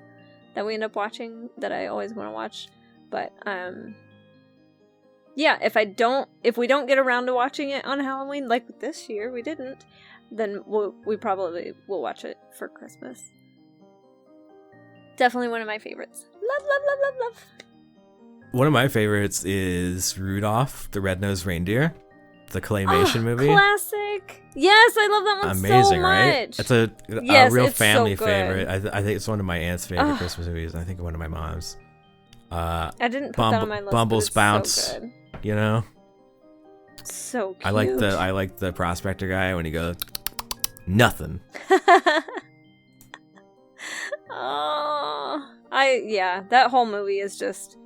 that we end up watching that I always want to watch. But, yeah, if we don't get around to watching it on Halloween, like this year we didn't, then we probably will watch it for Christmas. Definitely one of my favorites. Love, love, love, love, love. One of my favorites is Rudolph the Red-Nosed Reindeer, the claymation movie. Classic. Yes, I love that one Amazing, so much. Right? It's a real family favorite. I think it's one of my aunt's favorite Christmas movies. I think one of my mom's. I didn't put that on my list. Bumble's but it's Bounce. So good. You know. So cute. I like the prospector guy when he goes nothing. Oh, that whole movie is just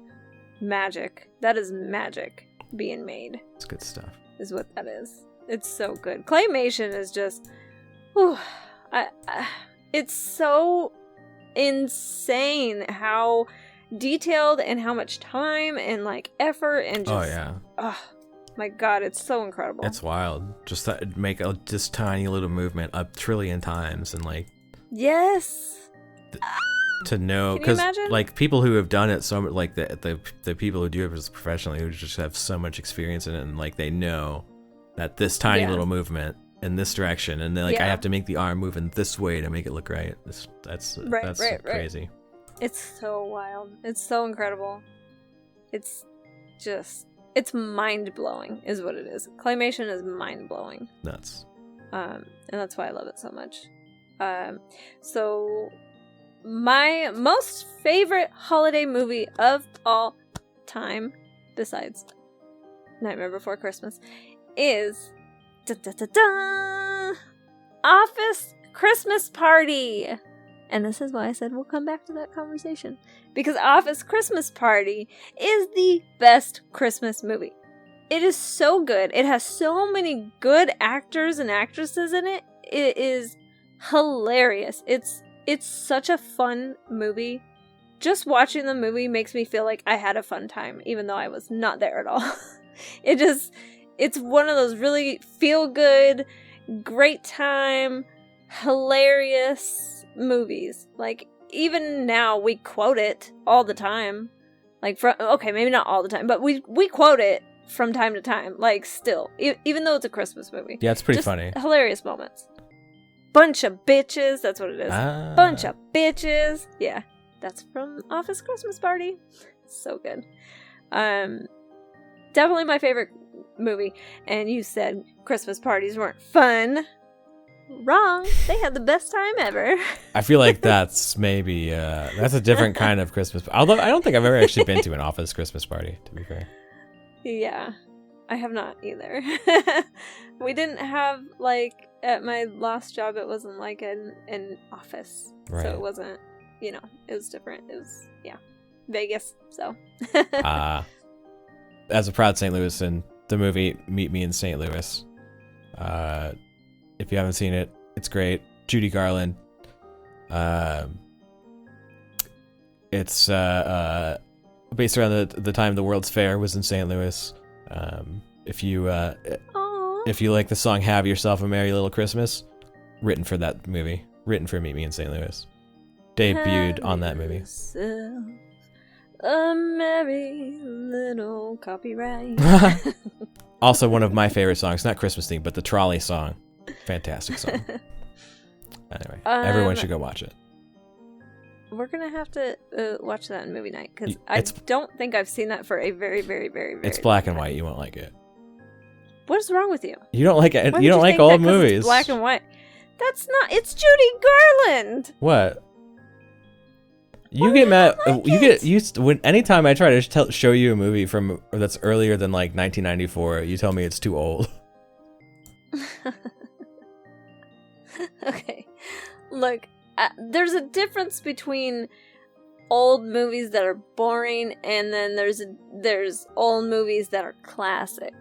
magic. That is magic being made. It's good stuff. Is what that is. It's so good. Claymation is just, whew, it's so insane how detailed and how much time and like effort and just, oh my god, it's so incredible. It's wild. Just make this tiny little movement a trillion times and like. Yes. To know, because like people who have done it so much, like the people who do it professionally, who just have so much experience in it, and like they know that this tiny little movement in this direction, and then like I have to make the arm move in this way to make it look right. That's crazy. It's so wild. It's so incredible. It's mind blowing, is what it is. Claymation is mind blowing. Nuts. And that's why I love it so much. So. My most favorite holiday movie of all time, besides Nightmare Before Christmas, is Office Christmas Party. And this is why I said we'll come back to that conversation. Because Office Christmas Party is the best Christmas movie. It is so good. It has so many good actors and actresses in it. It is hilarious. It's such a fun movie. Just watching the movie makes me feel like I had a fun time, even though I was not there at all. It's one of those really feel-good, great time, hilarious movies. Like, even now, we quote it all the time. Like, okay, maybe not all the time, but we quote it from time to time. Like, still. Even though it's a Christmas movie. Yeah, it's pretty funny. Hilarious moments. Bunch of bitches, that's what it is. Bunch of bitches. Yeah, that's from Office Christmas Party. So good. Definitely my favorite movie. And you said Christmas parties weren't fun. Wrong. They had the best time ever. I feel like that's maybe that's a different kind of Christmas. Although I don't think I've ever actually been to an Office Christmas party, to be fair. Yeah, I have not either. We didn't have like at my last job. It wasn't like an office, right. So it wasn't you know, it was different. It was, Vegas, so. As a proud St. Louisan, the movie Meet Me in St. Louis. If you haven't seen it, it's great. Judy Garland. It's based around the time the World's Fair was in St. Louis. If you like the song "Have Yourself a Merry Little Christmas," written for that movie, written for Meet Me in St. Louis, debuted on that movie. A merry little copyright. Also, one of my favorite songs, not Christmas themed, but the Trolley song. Fantastic song. Anyway, everyone should go watch it. We're gonna have to watch that in movie night because I don't think I've seen that for a very, very, very, very. It's black and white. You won't like it. What is wrong with you? You don't like it. You don't like old movies. It's black and white. That's not. It's Judy Garland. What? You get mad. You get used when anytime I try to show you a movie from that's earlier than like 1994. You tell me it's too old. Okay, look. There's a difference between old movies that are boring and then there's old movies that are classic.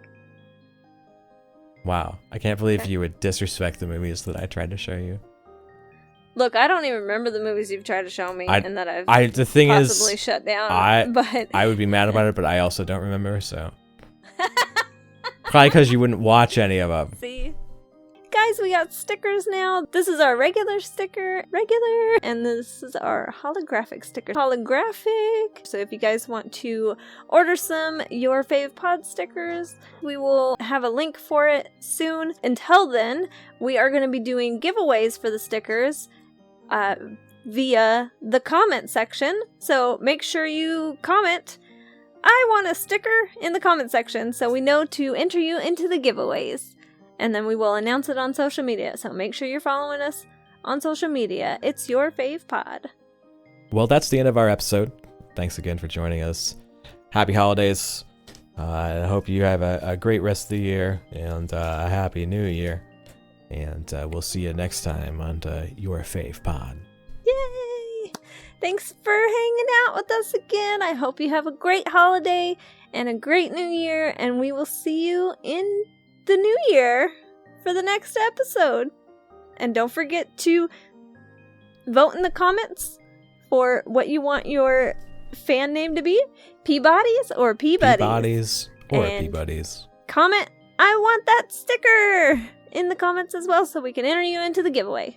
Wow, I can't believe you would disrespect the movies that I tried to show you. Look, I don't even remember the movies you've tried to show me and that I've the thing possibly is, shut down. But I would be mad about it, but I also don't remember, so. Probably because you wouldn't watch any of them. See? Guys, we got stickers now. This is our regular sticker, and this is our holographic sticker, holographic. So if you guys want to order some Your Fave Pod stickers, we will have a link for it soon. Until then, we are going to be doing giveaways for the stickers via the comment section. So make sure you comment, "I want a sticker," in the comment section so we know to enter you into the giveaways. And then we will announce it on social media. So make sure you're following us on social media. It's Your Fave Pod. Well, that's the end of our episode. Thanks again for joining us. Happy holidays. I hope you have a great rest of the year and a happy new year. And we'll see you next time on Your Fave Pod. Yay! Thanks for hanging out with us again. I hope you have a great holiday and a great new year. And we will see you in the new year for the next episode. And don't forget to vote in the comments for what you want your fan name to be. Peabodies or Peabuddies? Peabodies or and Peabuddies. Comment, "I want that sticker," in the comments as well so we can enter you into the giveaway.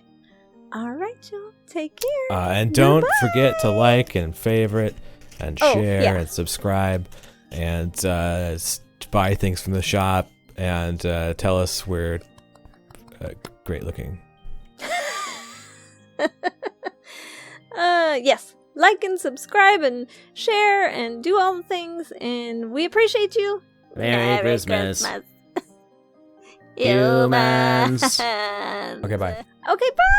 Alright, y'all. Take care. And don't forget to like and favorite and share and subscribe and buy things from the shop. And tell us we're great looking. Yes. Like and subscribe and share and do all the things. And we appreciate you. Merry Christmas. Humans. Okay, bye. Okay, bye.